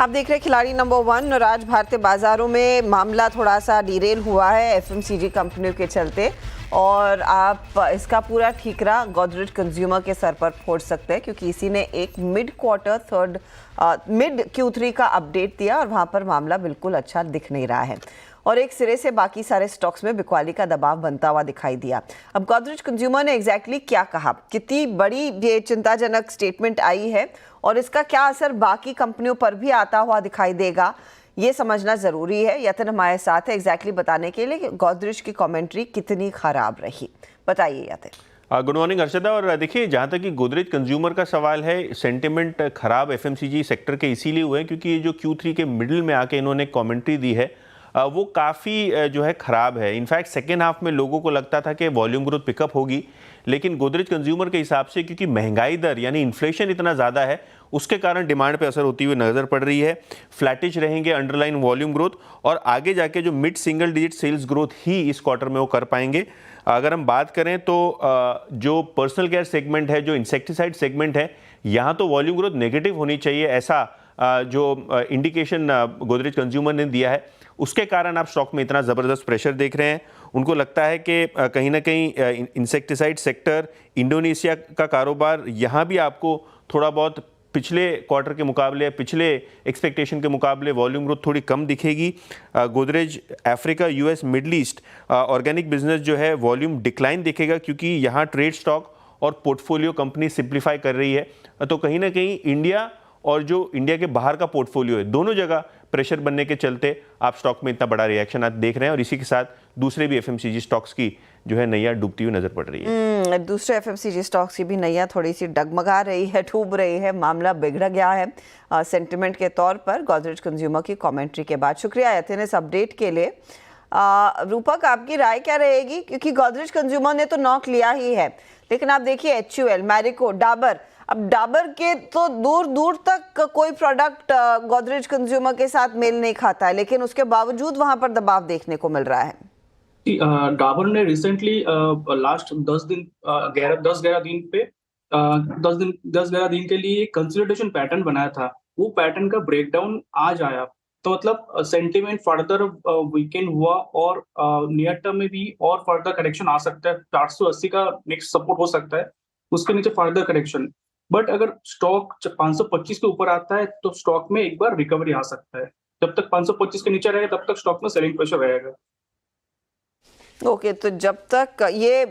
आप देख रहे हैं खिलाड़ी नंबर 1 और आज भारतीय बाजारों में मामला थोड़ा सा डिरेल हुआ है एफएमसीजी कंपनियों के चलते और आप इसका पूरा ठीकरा गोदरेज कंज्यूमर के सर पर फोड़ सकते हैं क्योंकि इसी ने एक मिड Q3 का अपडेट दिया और वहां पर मामला बिल्कुल अच्छा दिख नहीं रहा है और एक सिरे से बाकी सारे स्टॉक्स में बिकवाली का दबाव बनता हुआ दिखाई दिया। अब गोदरेज कंज्यूमर ने एग्जैक्टली क्या कहा, कितनी बड़ी ये चिंताजनक स्टेटमेंट आई है और इसका क्या असर बाकी कंपनियों पर भी आता हुआ दिखाई देगा, ये समझना जरूरी है। यतन हमारे साथ है एग्जैक्टली बताने के लिए कि गोदरेज की कमेंट्री कितनी खराब रही। बताइए यतन। Good morning Harshada. और देखिए, जहाँ तक कि गोदरेज कंज्यूमर का सवाल है, सेंटिमेंट खराब एफएमसीजी सेक्टर के इसीलिए हुए हैं क्योंकि ये जो Q3 के मिडिल में आके इन्होंने कमेंट्री दी है वो काफ़ी जो है ख़राब है। इनफैक्ट सेकेंड हाफ में लोगों को लगता था कि वॉल्यूम ग्रोथ पिकअप होगी, लेकिन गोदरेज कंज्यूमर के हिसाब से क्योंकि महंगाई दर यानी इन्फ्लेशन इतना ज़्यादा है उसके कारण डिमांड पे असर होती हुई नज़र पड़ रही है। फ्लैटिश रहेंगे अंडरलाइन वॉल्यूम ग्रोथ और आगे जाके जो mid single digit sales growth ही इस क्वार्टर में वो कर पाएंगे। अगर हम बात करें तो जो पर्सनल केयर सेगमेंट है, जो इंसेक्टिसाइड सेगमेंट है, यहाँ तो वॉल्यूम ग्रोथ नेगेटिव होनी चाहिए, ऐसा जो इंडिकेशन गोदरेज कंज्यूमर ने दिया है। उसके कारण आप स्टॉक में इतना ज़बरदस्त प्रेशर देख रहे हैं। उनको लगता है कि कहीं ना कहीं इंसेक्टिसाइड सेक्टर, इंडोनेशिया का कारोबार, यहाँ भी आपको थोड़ा बहुत पिछले क्वार्टर के मुकाबले, पिछले एक्सपेक्टेशन के मुकाबले वॉल्यूम ग्रोथ थोड़ी कम दिखेगी। Godrej Africa, US, middle east organic business जो है वॉल्यूम डिक्लाइन दिखेगा क्योंकि यहाँ ट्रेड स्टॉक और पोर्टफोलियो कंपनी सिंप्लीफाई कर रही है। तो कहीं ना कहीं इंडिया और जो इंडिया के बाहर का पोर्टफोलियो है, दोनों जगह प्रेशर बनने के चलते आप स्टॉक में इतना बड़ा रिएक्शन आप देख रहे हैं और इसी के साथ दूसरे भी एफएमसीजी स्टॉक्स की जो है नैया डूबती हुई नजर पड़ रही है। दूसरे एफएमसीजी स्टॉक्स की भी नैया थोड़ी सी डगमगा रही है, डूब रही है, मामला बिगड़ गया है सेंटिमेंट के तौर पर गोदरेज कंज्यूमर की कमेंट्री के बाद। शुक्रिया यतिन इस अपडेट के लिए। रूपक, आपकी राय क्या रहेगी, क्योंकि गोदरेज कंज्यूमर ने तो नॉक लिया ही है, लेकिन आप देखिए HUL, मैरिको, डाबर, अब डाबर के तो दूर दूर तक कोई प्रोडक्ट गोदरेज कंज्यूमर के साथ मेल नहीं खाता है, लेकिन उसके बावजूद वहां पर दबाव देखने को मिल रहा है। डाबर ने रिसेंटली लास्ट 10 दिन 11 दिन पे 10-11 दिन के लिए कंसोलिडेशन पैटर्न बनाया था। वो पैटर्न का ब्रेकडाउन आज आया, तो मतलब सेंटिमेंट फर्दर वीकेंड हुआ और नियर टर्म में भी और फर्दर करेक्शन आ सकता है। 480 का नेक्स्ट सपोर्ट हो सकता है, उसके नीचे फर्दर करेक्शन। बट अगर स्टॉक 525 के ऊपर आता है तो स्टॉक में एक बार रिकवरी आ सकता है। जब तक 525 के नीचे रहेगा तब तक स्टॉक में सेलिंग प्रेशर रहेगा। ओके, तो जब तक ये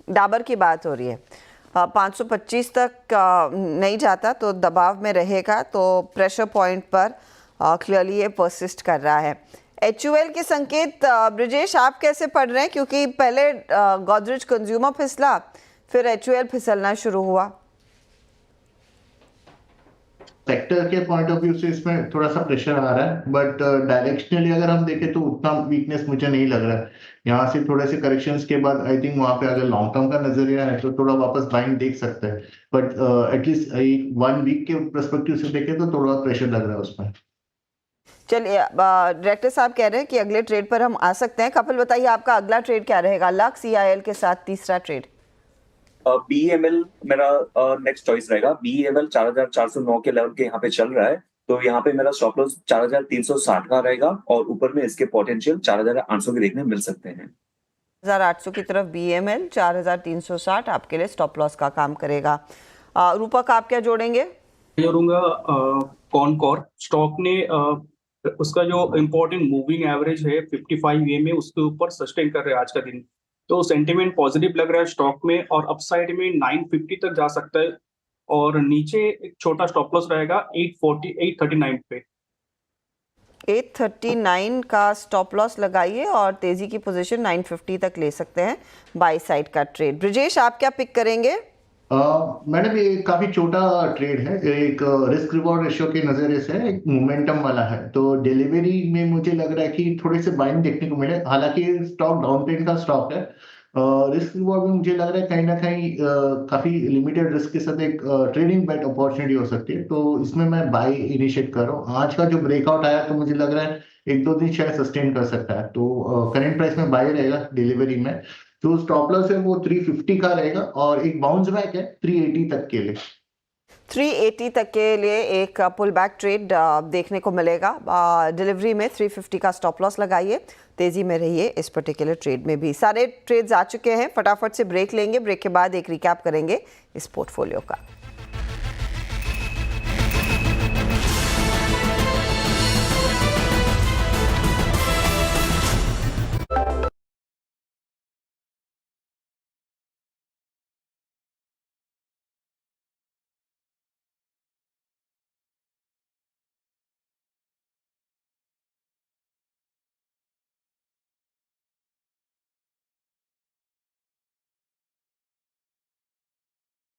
डाबर की बात हो रही है 525 तक नहीं जाता तो दबाव में रहेगा, तो प्रेशर पॉइंट पर क्लियरली ये परसिस्ट कर रहा है। HUL के संकेत ब्रिजेश आप कैसे पढ़ रहे हैं, क्योंकि पहले गोदरेज कंज्यूमर फिसला, फिर HUL फिसलना शुरू हुआ। सेक्टर के पॉइंट ऑफ व्यू से इसमें थोड़ा सा प्रेशर आ रहा है, बट डायरेक्शनली अगर हम देखें तो उतना वीकनेस मुझे नहीं लग रहा है। यहाँ से थोड़े से करेक्शंस के बाद आई थिंक वहां पे अगर लॉन्ग टर्म का नजरिया है तो थोड़ा वापस बाइंग देख सकते हैं, बट एटलीस्ट 1 वीक के पर्सपेक्टिव से देखें तो थोड़ा प्रेशर लग रहा है उसमें। चलिए, डायरेक्टर साहब कह रहे हैं कि अगले ट्रेड पर हम आ सकते हैं। कपिल, बताइए आपका अगला ट्रेड क्या रहेगा, लक्स EIL के साथ तीसरा ट्रेड। BEML मेरा नेक्स्ट चॉइस रहेगा। BEML 4409 के लेवल के यहाँ पे चल रहा है, तो यहाँ पे मेरा स्टॉप लॉस 4360 का रहेगा और ऊपर में इसके पोटेंशियल 4800 के देखने मिल सकते हैं। 4800 की तरफ BEML, 4360 आपके लिए स्टॉप लॉस का काम करेगा। रूपक, आप क्या जोड़ेंगे? जोड़ूंगा कॉनकॉर स्टॉक ने उसका जो इम्पोर्टेंट मूविंग एवरेज है 55 EMA उसके ऊपर सस्टेन कर रहे हैं आज का दिन, तो सेंटिमेंट पॉजिटिव लग रहा है स्टॉक में और अपसाइड में 950 तक जा सकता है और नीचे एक छोटा स्टॉप लॉस रहेगा 839 पे। 839 का स्टॉप लॉस लगाइए और तेजी की पोजीशन 950 तक ले सकते हैं बाई साइड का ट्रेड। ब्रिजेश, आप क्या पिक करेंगे? मैडम, ये काफी छोटा ट्रेड है, एक रिस्क रिवॉर्ड रेशियो के नजरिए से एक मोमेंटम वाला है, तो डिलीवरी में मुझे लग रहा है कि थोड़े से बाइंग देखने को मिले। हालांकि स्टॉक डाउन ट्रेंड का स्टॉक है, रिस्क रिवॉर्ड में मुझे लग रहा है कहीं ना कहीं काफी लिमिटेड रिस्क के साथ एक ट्रेडिंग बेट अपॉर्चुनिटी हो सकती है, तो इसमें मैं बाय इनिशिएट कर रहा हूँ। आज का जो ब्रेकआउट आया तो मुझे लग रहा है 1-2 दिन शायद सस्टेन कर सकता है, तो करंट प्राइस में बाय रहेगा डिलीवरी में। जो स्टॉप लॉस है वो 350 का रहेगा और एक बाउंस बैक है 380 तक के लिए। 380 तक के लिए एक पुल बैक ट्रेड देखने को मिलेगा। डिलीवरी में 350 का स्टॉप लॉस लगाइए, तेजी में रहिए इस पर्टिकुलर ट्रेड में भी। सारे ट्रेड्स आ चुके हैं, फटाफट से ब्रेक लेंगे, ब्रेक के बाद एक रिकैप करेंगे इस पोर्टफोलियो का।